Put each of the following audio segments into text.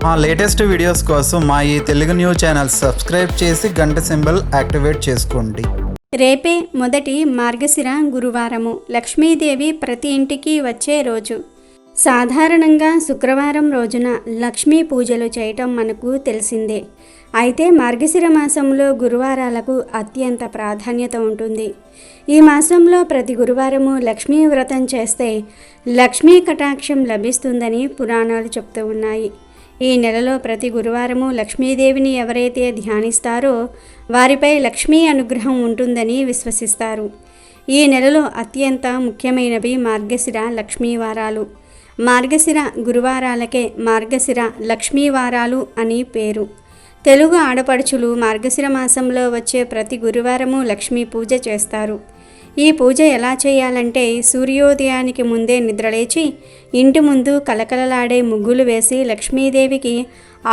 మా latest videos కోసం మా ఈ తెలుగు న్యూస్ ఛానల్ సబ్స్క్రైబ్ చేసి గంట సింబల్ యాక్టివేట్ చేసుకోండి. రేపే మొదటి మార్గశిర గురువారము. లక్ష్మీదేవి ప్రతి ఇంటికి వచ్చే రోజు. సాధారణంగా శుక్రవారం రోజున లక్ష్మీ పూజలు చేయటం మనకు తెలిసిందే. అయితే మార్గశిర మాసంలో గురువారాలకు అత్యంత ప్రాధాన్యత ఉంటుంది. ఈ మాసంలో ప్రతి గురువారము లక్ష్మీ వ్రతం చేస్తే లక్ష్మీ కటాక్షం లభిస్తుందని పురాణాలు చెప్తూ ఉన్నాయి. ఈ నెలలో ప్రతి గురువారము లక్ష్మీదేవిని ఎవరైతే ధ్యానిస్తారో వారిపై లక్ష్మీ అనుగ్రహం ఉంటుందని విశ్వసిస్తారు. ఈ నెలలో అత్యంత ముఖ్యమైనవి మార్గశిర లక్ష్మీవారాలు. మార్గశిర గురువారాలకే మార్గశిర లక్ష్మీవారాలు అని పేరు. తెలుగు ఆడపడుచులు మార్గశిర మాసంలో వచ్చే ప్రతి గురువారము లక్ష్మీ పూజ చేస్తారు. ఈ పూజ ఎలా చేయాలంటే సూర్యోదయానికి ముందే నిద్రలేచి ఇంటి ముందు కలకలలాడే ముగ్గులు వేసి లక్ష్మీదేవికి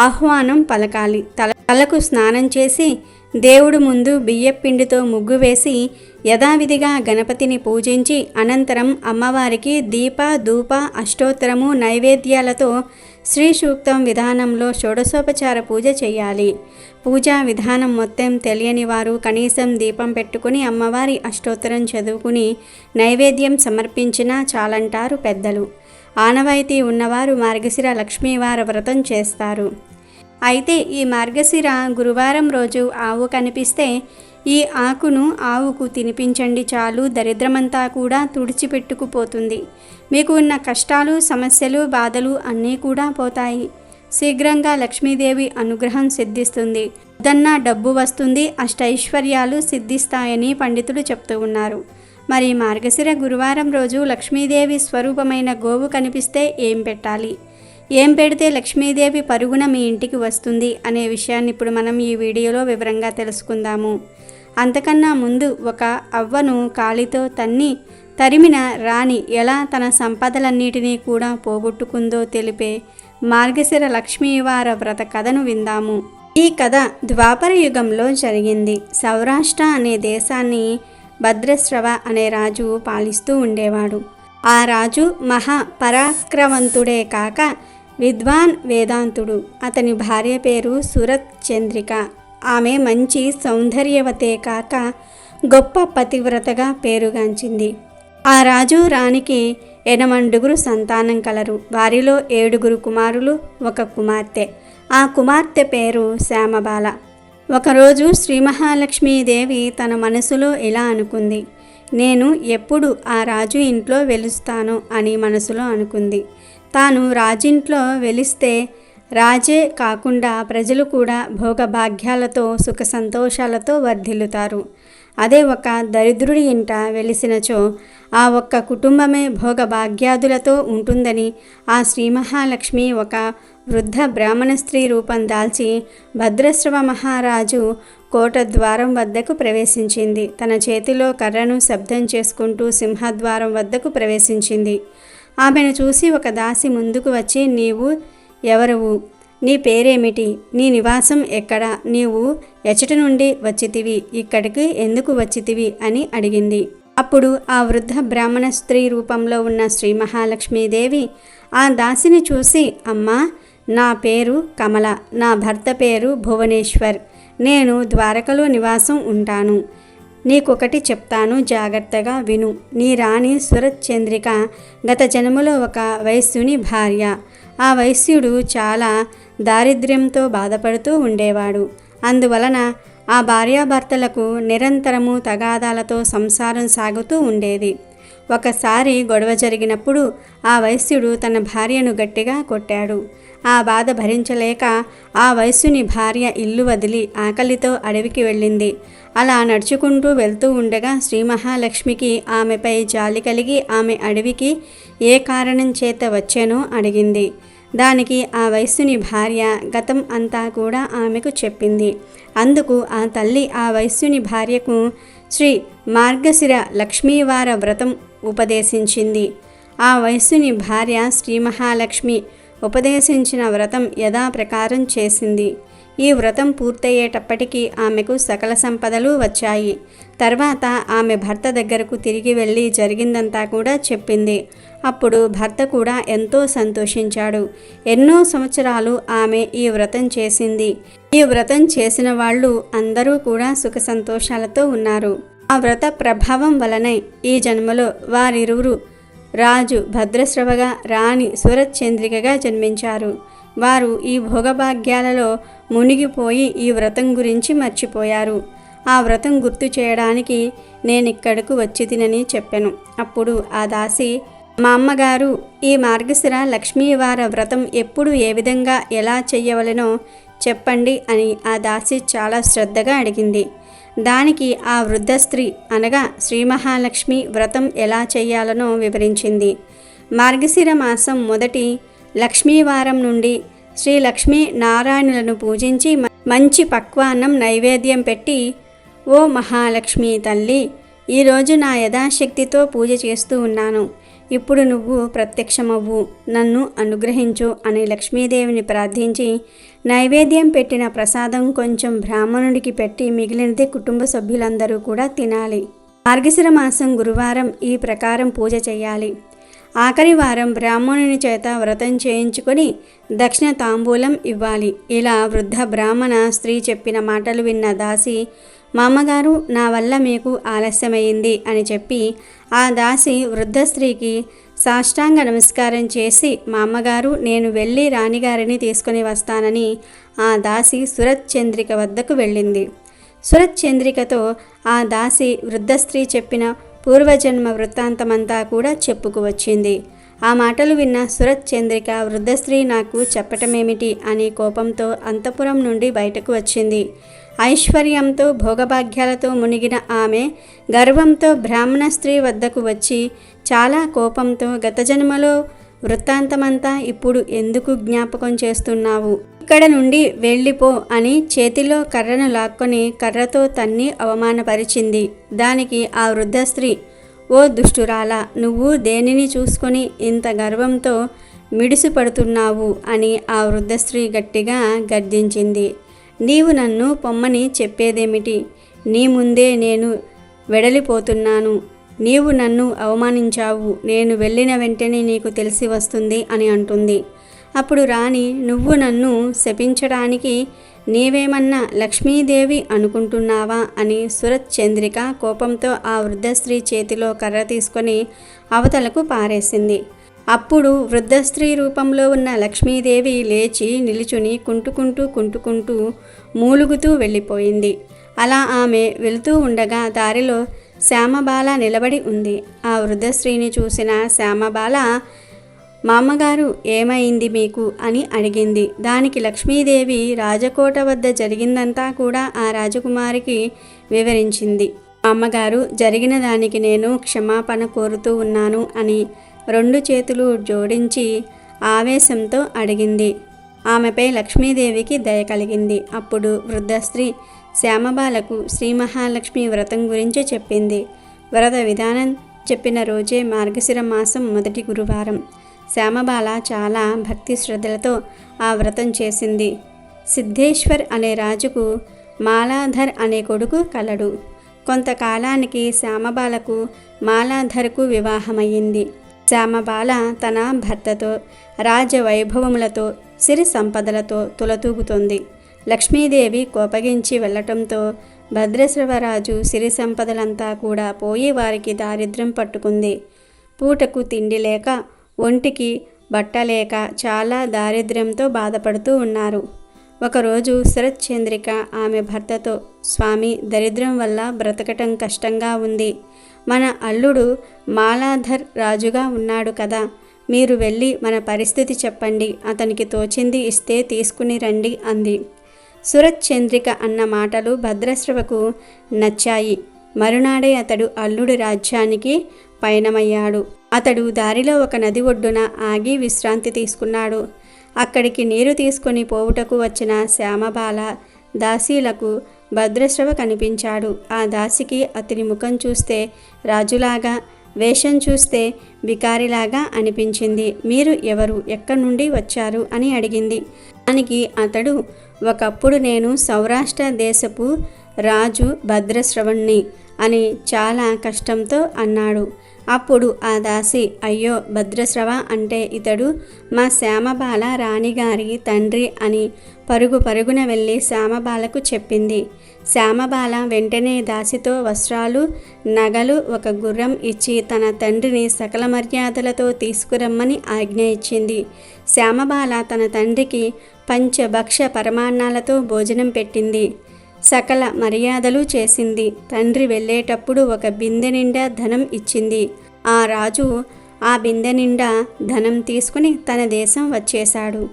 ఆహ్వానం పలకాలి. తలకు స్నానం చేసి దేవుడు ముందు బియ్యపిండితో ముగ్గు వేసి యథావిధిగా గణపతిని పూజించి అనంతరం అమ్మవారికి దీప ధూప అష్టోత్తరము నైవేద్యాలతో శ్రీ సూక్తం విధానంలో షోడశోపచార పూజ చేయాలి. పూజా విధానం మొత్తం తెలియని వారు కనీసం దీపం పెట్టుకుని అమ్మవారి అష్టోత్తరం చదువుకుని నైవేద్యం సమర్పించినా చాలంటారు పెద్దలు. ఆనవాయితీ ఉన్నవారు మార్గశిర లక్ష్మీవార వ్రతం చేస్తారు. అయితే ఈ మార్గశిర గురువారం రోజు ఆవు కనిపిస్తే ఈ ఆకును ఆవుకు తినిపించండి, చాలు దరిద్రమంతా కూడా తుడిచిపెట్టుకుపోతుంది. మీకు ఉన్న కష్టాలు సమస్యలు బాధలు అన్నీ కూడా పోతాయి. శీఘ్రంగా లక్ష్మీదేవి అనుగ్రహం సిద్ధిస్తుంది. వద్దన్న డబ్బు వస్తుంది, అష్టైశ్వర్యాలు సిద్ధిస్తాయని పండితులు చెప్తూ ఉన్నారు. మరి మార్గశిర గురువారం రోజు లక్ష్మీదేవి స్వరూపమైన గోవు కనిపిస్తే ఏం పెట్టాలి, ఏం పెడితే లక్ష్మీదేవి పరుగున మీ ఇంటికి వస్తుంది అనే విషయాన్ని ఇప్పుడు మనం ఈ వీడియోలో వివరంగా తెలుసుకుందాము. అంతకన్నా ముందు ఒక అవ్వను కాలితో తరిమిన రాణి ఎలా తన సంపదలన్నిటినీ కూడా పోగొట్టుకుందో తెలిపే మార్గశిర లక్ష్మీవార వ్రత కథను విందాము. ఈ కథ ద్వాపర యుగంలో జరిగింది. సౌరాష్ట్ర అనే దేశాన్ని భద్రశ్రవ అనే రాజు పాలిస్తూ ఉండేవాడు. ఆ రాజు మహా పరాక్రమవంతుడే కాక విద్వాన్ వేదాంతుడు. అతని భార్య పేరు సురత్ చంద్రిక. ఆమె మంచి సౌందర్యవతే కాక గొప్ప పతివ్రతగా పేరుగాంచింది. ఆ రాజు రాణికి 8 సంతానం కలరు. వారిలో 7 కుమారులు, 1 కుమార్తె. ఆ కుమార్తె పేరు శ్యామబాల. ఒకరోజు శ్రీ మహాలక్ష్మీదేవి తన మనసులో ఇలా అనుకుంది, నేను ఎప్పుడు ఆ రాజు ఇంట్లో వెలుస్తాను అని మనసులో అనుకుంది. తాను రాజింట్లో వెలిస్తే రాజే కాకుండా ప్రజలు కూడా భోగభాగ్యాలతో సుఖ సంతోషాలతో వర్ధిల్లుతారు. అదే ఒక దరిద్రుడి ఇంట వెలిసినచో ఆ ఒక్క కుటుంబమే భోగభాగ్యాదులతో ఉంటుందని ఆ శ్రీ మహాలక్ష్మి ఒక వృద్ధ బ్రాహ్మణ స్త్రీ రూపం దాల్చి భద్రశ్రవ మహారాజు కోట ద్వారం వద్దకు ప్రవేశించింది. తన చేతిలో కర్రను శబ్దం చేసుకుంటూ సింహద్వారం వద్దకు ప్రవేశించింది. ఆమెను చూసి ఒక దాసి ముందుకు వచ్చి, నీవు ఎవరువు, నీ పేరేమిటి, నీ నివాసం ఎక్కడ, నీవు ఎచ్చట నుండి వచ్చితివి, ఇక్కడికి ఎందుకు వచ్చితివి అని అడిగింది. అప్పుడు ఆ వృద్ధ బ్రాహ్మణ స్త్రీ రూపంలో ఉన్న శ్రీ మహాలక్ష్మీదేవి ఆ దాసిని చూసి, అమ్మా, నా పేరు కమల, నా భర్త పేరు భువనేశ్వర్, నేను ద్వారకలో నివాసం ఉంటాను. నీకొకటి చెప్తాను, జాగ్రత్తగా విను. నీ రాణి సురత్ చంద్రిక గత జన్మలో ఒక వైశ్యుని భార్య. ఆ వైశ్యుడు చాలా దారిద్ర్యంతో బాధపడుతూ ఉండేవాడు. అందువలన ఆ భార్యాభర్తలకు నిరంతరము తగాదాలతో సంసారం సాగుతూ ఉండేది. ఒకసారి గొడవ జరిగినప్పుడు ఆ వైశ్యుడు తన భార్యను గట్టిగా కొట్టాడు. ఆ బాధ భరించలేక ఆ వైశ్యుని భార్య ఇల్లు వదిలి ఆకలితో అడవికి వెళ్ళింది. అలా నడుచుకుంటూ వెళ్తూ ఉండగా శ్రీ మహాలక్ష్మికి ఆమెపై జాలి కలిగి ఆమె అడవికి ఏ కారణం చేత వచ్చానో అడిగింది. దానికి ఆ వైశ్యుని భార్య గతం అంతా కూడా ఆమెకు చెప్పింది. అందుకు ఆ తల్లి ఆ వైశ్యుని భార్యకు శ్రీ మార్గశిర లక్ష్మీవార వ్రతం ఉపదేశించింది. ఆ వైశ్యుని భార్య శ్రీ మహాలక్ష్మి ఉపదేశించిన వ్రతం యథాప్రకారం చేసింది. ఈ వ్రతం పూర్తయ్యేటప్పటికీ ఆమెకు సకల సంపదలు వచ్చాయి. తర్వాత ఆమె భర్త దగ్గరకు తిరిగి వెళ్ళి జరిగిందంతా కూడా చెప్పింది. అప్పుడు భర్త కూడా ఎంతో సంతోషించాడు. ఎన్నో సంవత్సరాలు ఆమె ఈ వ్రతం చేసింది. ఈ వ్రతం చేసిన వాళ్ళు అందరూ కూడా సుఖ సంతోషాలతో ఉన్నారు. ఆ వ్రత ప్రభావం వలనే ఈ జన్మలో వారిరువురు రాజు భద్రశ్రవగా, రాణి సురచంద్రికగా జన్మించారు. వారు ఈ భోగభాగ్యాలలో మునిగిపోయి ఈ వ్రతం గురించి మర్చిపోయారు. ఆ వ్రతం గుర్తు చేయడానికి నేనిక్కడకు వచ్చి తినని చెప్పాను. అప్పుడు ఆ దాసి, మా అమ్మగారు ఈ మార్గశిర లక్ష్మీవార వ్రతం ఎప్పుడు ఏ విధంగా ఎలా చెయ్యవలెనో చెప్పండి అని ఆ దాసి చాలా శ్రద్ధగా అడిగింది. దానికి ఆ వృద్ధ స్త్రీ అనగా శ్రీ మహాలక్ష్మి వ్రతం ఎలా చెయ్యాలనో వివరించింది. మార్గశిర మాసం మొదటి లక్ష్మీవారం నుండి శ్రీ లక్ష్మీ నారాయణులను పూజించి మంచి పక్వాన్నం నైవేద్యం పెట్టి, ఓ మహాలక్ష్మి తల్లి, ఈరోజు నా యథాశక్తితో పూజ చేస్తూ ఉన్నాను. ఇప్పుడు నువ్వు ప్రత్యక్షమవ్వు, నన్ను అనుగ్రహించు అని లక్ష్మీదేవిని ప్రార్థించి నైవేద్యం పెట్టిన ప్రసాదం కొంచెం బ్రాహ్మణుడికి పెట్టి మిగిలినది కుటుంబ సభ్యులందరూ కూడా తినాలి. మార్గశిర మాసం గురువారం ఈ ప్రకారం పూజ చేయాలి. ఆఖరి వారం బ్రాహ్మణుని చేత వ్రతం చేయించుకొని దక్షిణ తాంబూలం ఇవ్వాలి. ఇలా వృద్ధ బ్రాహ్మణ స్త్రీ చెప్పిన మాటలు విన్న దాసి, మా అమ్మగారు నా వల్ల మీకు ఆలస్యమైంది అని చెప్పి ఆ దాసి వృద్ధ స్త్రీకి సాష్టాంగ నమస్కారం చేసి, మా అమ్మగారు నేను వెళ్ళి రాణిగారిని తీసుకొని వస్తానని ఆ దాసి సురత్ చంద్రిక వద్దకు వెళ్ళింది. సురత్ చంద్రికతో ఆ దాసి వృద్ధ స్త్రీ చెప్పిన పూర్వజన్మ వృత్తాంతమంతా కూడా చెప్పుకువచ్చింది. ఆ మాటలు విన్న సురత్ చంద్రిక వృద్ధ స్త్రీ నాకు చెప్పటమేమిటి అని కోపంతో అంతఃపురం నుండి బయటకు వచ్చింది. ఐశ్వర్యంతో భోగభాగ్యాలతో మునిగిన ఆమె గర్వంతో బ్రాహ్మణ స్త్రీ వద్దకు వచ్చి చాలా కోపంతో, గత జన్మలో వృత్తాంతమంతా ఇప్పుడు ఎందుకు జ్ఞాపకం చేస్తున్నావు? ఇక్కడ నుండి వెళ్ళిపో అని చేతిలో కర్రను లాక్కొని కర్రతో తన్ని అవమానపరిచింది. దానికి ఆ వృద్ధ స్త్రీ, ఓ దుష్టురాలా, నువ్వు దేనిని చూసుకొని ఇంత గర్వంతో మిడిసిపడుతున్నావు అని ఆ వృద్ధ స్త్రీ గట్టిగా గర్జించింది. నీవు నన్ను పొమ్మని చెప్పేదేమిటి? నీ ముందే నేను వెడలిపోతున్నాను. నీవు నన్ను అవమానించావు. నేను వెళ్ళిన వెంటనే నీకు తెలిసి వస్తుంది అని అంటుంది. అప్పుడు రాణి, నువ్వు నన్ను శపించడానికి నీవేమన్నా లక్ష్మీదేవి అనుకుంటున్నావా అని సురత్ చంద్రిక కోపంతో ఆ వృద్ధ స్త్రీ చేతిలో కర్ర తీసుకొని అవతలకు పారేసింది. అప్పుడు వృద్ధ స్త్రీ రూపంలో ఉన్న లక్ష్మీదేవి లేచి నిలుచుని కుంటుకుంటూ మూలుగుతూ వెళ్ళిపోయింది. అలా ఆమె వెళుతూ ఉండగా దారిలో శ్యామబాల నిలబడి ఉంది. ఆ వృద్ధ స్త్రీని చూసిన శ్యామబాల, మా అమ్మగారు ఏమైంది మీకు అని అడిగింది. దానికి లక్ష్మీదేవి రాజకోట వద్ద జరిగిందంతా కూడా ఆ రాజకుమారికి వివరించింది. అమ్మగారు, జరిగిన దానికి నేను క్షమాపణ కోరుతూ ఉన్నాను అని 2 చేతులు జోడించి ఆవేశంతో అడిగింది. ఆమెపై లక్ష్మీదేవికి దయ కలిగింది. అప్పుడు వృద్ధ స్త్రీ శ్యామబాలకు శ్రీ మహాలక్ష్మి వ్రతం గురించి చెప్పింది. వ్రత విధానం చెప్పిన రోజే మార్గశిర మాసం మొదటి గురువారం. శ్యామబాల చాలా భక్తి శ్రద్ధలతో ఆ వ్రతం చేసింది. సిద్ధేశ్వర్ అనే రాజుకు మాలాధర్ అనే కొడుకు కలడు. కొంతకాలానికి శ్యామబాలకు మాలాధర్కు వివాహమయ్యింది. శ్యామబాల తన భర్తతో రాజవైభవములతో సిరి సంపదలతో తులతూగుతోంది. లక్ష్మీదేవి కోపగించి వెళ్లటంతో భద్రశ్రవరాజు సిరి సంపదలంతా కూడా పోయి వారికి దారిద్ర్యం పట్టుకుంది. పూటకు తిండి లేక, ఒంటికి బట్టలేక చాలా దారిద్ర్యంతో బాధపడుతూ ఉన్నారు. ఒకరోజు శరత్ చంద్రిక ఆమె భర్తతో, స్వామి, దరిద్రం వల్ల బ్రతకటం కష్టంగా ఉంది. మన అల్లుడు మాలాధర్ రాజుగా ఉన్నాడు కదా, మీరు వెళ్ళి మన పరిస్థితి చెప్పండి, అతనికి తోచింది ఇస్తే తీసుకుని రండి అంది. సురత్ చంద్రిక అన్న మాటలు భద్రశ్రవకు నచ్చాయి. మరునాడే అతడు అల్లుడి రాజ్యానికి పయనమయ్యాడు. అతడు దారిలో ఒక నది ఒడ్డున ఆగి విశ్రాంతి తీసుకున్నాడు. అక్కడికి నీరు తీసుకొని పోవుటకు వచ్చిన శ్యామబాల దాసీలకు భద్రశ్రవ కనిపించాడు. ఆ దాసికి అతని ముఖం చూస్తే రాజులాగా, వేషం చూస్తే బికారిలాగా అనిపించింది. మీరు ఎవరు, ఎక్కడి నుండి వచ్చారు అని అడిగింది. దానికి అతడు, ఒకప్పుడు నేను సౌరాష్ట్ర దేశపు రాజు భద్రశ్రవణ్ణి అని చాలా కష్టంతో అన్నాడు. అప్పుడు ఆ దాసి, అయ్యో భద్రశ్రవ అంటే ఇతడు మా శ్యామబాల రాణిగారి తండ్రి అని పరుగున వెళ్ళి శ్యామబాలకు చెప్పింది. శ్యామబాల వెంటనే దాసితో వస్త్రాలు, నగలు, ఒక గుర్రం ఇచ్చి తన తండ్రిని సకల మర్యాదలతో తీసుకురమ్మని ఆజ్ఞ ఇచ్చింది. శ్యామబాల తన తండ్రికి పంచభక్ష పరమాన్నాలతో భోజనం పెట్టింది. సకల మర్యాదలు చేసింది. తండ్రి వెళ్ళేటప్పుడు ఒక బిందె నిండా ధనం ఇచ్చింది. ఆ రాజు ఆ బిందె నిండా ధనం తీసుకుని తన దేశం వచ్చేశాడు.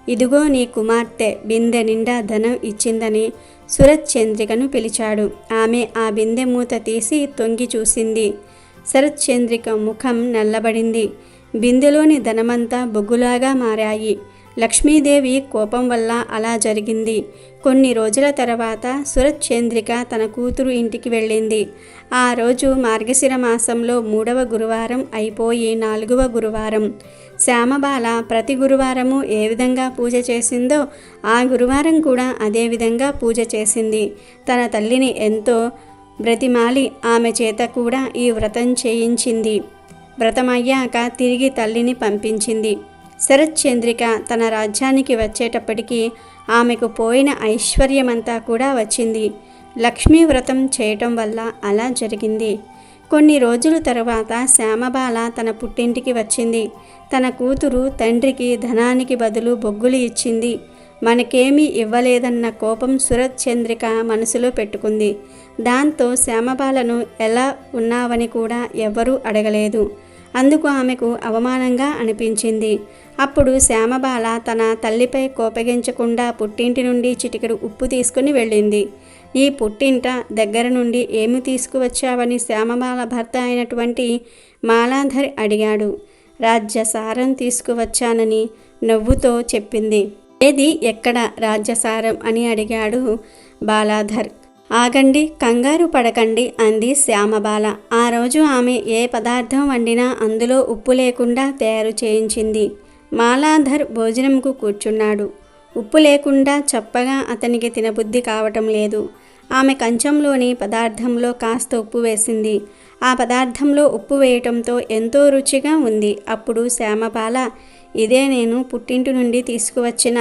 ఇదిగో నీ కుమార్తె బిందె నిండా ధనం ఇచ్చిందని శరత్ చంద్రికను పిలిచాడు. ఆమె ఆ బిందె మూత తీసి తొంగి చూసింది. శరత్ చంద్రిక ముఖం నల్లబడింది. బిందెలోని ధనమంతా బొగ్గులాగా మారాయి. లక్ష్మీదేవి కోపం వల్ల అలా జరిగింది. కొన్ని రోజుల తర్వాత శరత్ చంద్రిక తన కూతురు ఇంటికి వెళ్ళింది. ఆ రోజు మార్గశిర మాసంలో 3వ గురువారం అయిపోయి 4వ గురువారం. శ్యామబాల ప్రతి గురువారము ఏ విధంగా పూజ చేసిందో ఆ గురువారం కూడా అదే విధంగా పూజ చేసింది. తన తల్లిని ఎంతో బ్రతిమాలి ఆమె చేత కూడా ఈ వ్రతం చేయించింది. వ్రతమయ్యాక తిరిగి తల్లిని పంపించింది. శరత్ చంద్రిక తన రాజ్యానికి వచ్చేటప్పటికి ఆమెకు పోయిన ఐశ్వర్యమంతా కూడా వచ్చింది. లక్ష్మీ వ్రతం చేయటం వల్ల అలా జరిగింది. కొన్ని రోజుల తరువాత శ్యామబాల తన పుట్టింటికి వచ్చింది. తన కూతురు తండ్రికి ధనానికి బదులు బొగ్గులు ఇచ్చింది. మనకేమీ ఇవ్వలేదన్న కోపం శరత్ చంద్రిక మనసులో పెట్టుకుంది. దాంతో శ్యామబాలను ఎలా ఉన్నావని కూడా ఎవ్వరూ అడగలేదు. అందుకు ఆమెకు అవమానంగా అనిపించింది. అప్పుడు శ్యామబాల తన తల్లిపై కోపగించకుండా పుట్టింటి నుండి చిటికెడు ఉప్పు తీసుకుని వెళ్ళింది. ఈ పుట్టింట దగ్గర నుండి ఏమి తీసుకువచ్చావని శ్యామబాల భర్త అయినటువంటి మాలాధర్ అడిగాడు. రాజ్యసారం తీసుకువచ్చానని నవ్వుతో చెప్పింది. ఏది ఎక్కడ రాజ్యసారం అని అడిగాడు బాలాధర్. ఆగండి, కంగారు పడకండి అంది శ్యామబాల. ఆ రోజు ఆమె ఏ పదార్థం వండినా అందులో ఉప్పు లేకుండా తయారు చేయించింది. మాలాధర్ భోజనంకు కూర్చున్నాడు. ఉప్పు లేకుండా చప్పగా అతనికి తినబుద్ధి కావటం లేదు. ఆమె కంచంలోని పదార్థంలో కాస్త ఉప్పు వేసింది. ఆ పదార్థంలో ఉప్పు వేయటంతో ఎంతో రుచిగా ఉంది. అప్పుడు శ్యామబాల, ఇదే నేను పుట్టింటి నుండి తీసుకువచ్చిన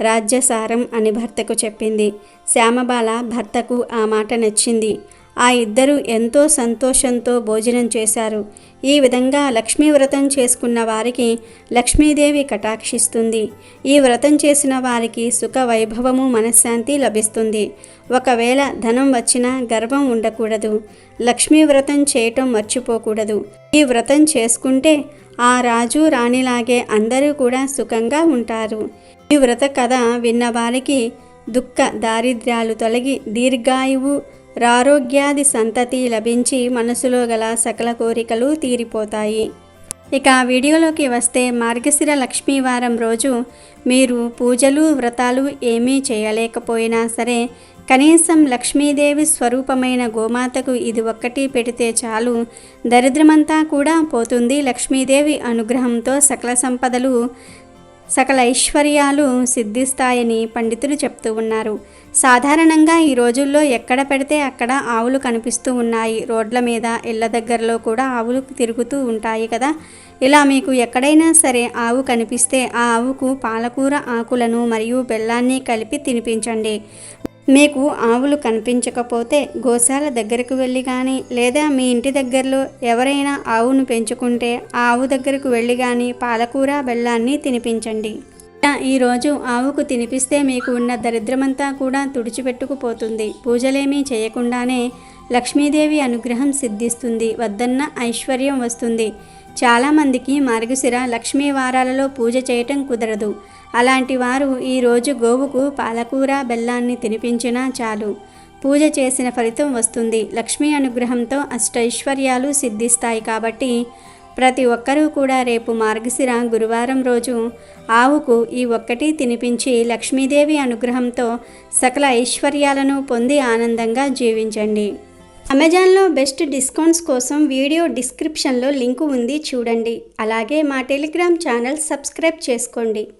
రాజ్యసారం అని భర్తకు చెప్పింది. శ్యామబాల భర్తకు ఆ మాట నచ్చింది. ఆ ఇద్దరు ఎంతో సంతోషంతో భోజనం చేశారు. ఈ విధంగా లక్ష్మీ వ్రతం చేసుకున్న వారికి లక్ష్మీదేవి కటాక్షిస్తుంది. ఈ వ్రతం చేసిన వారికి సుఖ వైభవము, మనశ్శాంతి లభిస్తుంది. ఒకవేళ ధనం వచ్చినా గర్వం ఉండకూడదు. లక్ష్మీ వ్రతం చేయటం మర్చిపోకూడదు. ఈ వ్రతం చేసుకుంటే ఆ రాజు రాణిలాగే అందరూ కూడా సుఖంగా ఉంటారు. ఈ వ్రత కథ విన్న వారికి దుఃఖ దారిద్ర్యాలు తొలగి దీర్ఘాయువు, ఆరోగ్యాది సంతతి లభించి మనసులో గల సకల కోరికలు తీరిపోతాయి. ఇక వీడియోలోకి వస్తే, మార్గశిర లక్ష్మీవారం రోజు మీరు పూజలు, వ్రతాలు ఏమీ చేయలేకపోయినా సరే కనీసం లక్ష్మీదేవి స్వరూపమైన గోమాతకు ఇది ఒక్కటి పెడితే చాలు, దరిద్రమంతా కూడా పోతుంది. లక్ష్మీదేవి అనుగ్రహంతో సకల సంపదలు, సకల ఐశ్వర్యాలు సిద్ధిస్తాయని పండితులు చెప్తూ ఉన్నారు. సాధారణంగా ఈ రోజుల్లో ఎక్కడ పెడితే అక్కడ ఆవులు కనిపిస్తూ ఉన్నాయి. రోడ్ల మీద, ఇళ్ల దగ్గరలో కూడా ఆవులు తిరుగుతూ ఉంటాయి కదా. ఇలా మీకు ఎక్కడైనా సరే ఆవు కనిపిస్తే ఆ ఆవుకు పాలకూర ఆకులను మరియు బెల్లాన్ని కలిపి తినిపించండి. మీకు ఆవులు కనిపించకపోతే గోశాల దగ్గరకు వెళ్ళి కానీ, లేదా మీ ఇంటి దగ్గరలో ఎవరైనా ఆవును పెంచుకుంటే ఆ ఆవు దగ్గరకు వెళ్ళి కానీ పాలకూర బెల్లాన్ని తినిపించండి. ఈరోజు ఆవుకు తినిపిస్తే మీకు ఉన్న దరిద్రమంతా కూడా తుడిచిపెట్టుకుపోతుంది. పూజలేమీ చేయకుండానే లక్ష్మీదేవి అనుగ్రహం సిద్ధిస్తుంది. వద్దన్న ఐశ్వర్యం వస్తుంది. చాలామందికి మార్గశిర లక్ష్మీ వారాలలో పూజ చేయటం కుదరదు. అలాంటి వారు ఈరోజు గోవుకు పాలకూర బెల్లాన్ని తినిపించినా చాలు, పూజ చేసిన ఫలితం వస్తుంది. లక్ష్మీ అనుగ్రహంతో అష్టైశ్వర్యాలు సిద్ధిస్తాయి. కాబట్టి ప్రతి ఒక్కరూ కూడా రేపు మార్గశిర గురువారం రోజు ఆవుకు ఈ ఒక్కటి తినిపించి లక్ష్మీదేవి అనుగ్రహంతో సకల ఐశ్వర్యాలను పొంది ఆనందంగా జీవించండి. అమెజాన్లో బెస్ట్ డిస్కౌంట్స్ కోసం వీడియో డిస్క్రిప్షన్లో లింకు ఉంది, చూడండి. అలాగే మా టెలిగ్రామ్ ఛానల్ సబ్స్క్రైబ్ చేసుకోండి.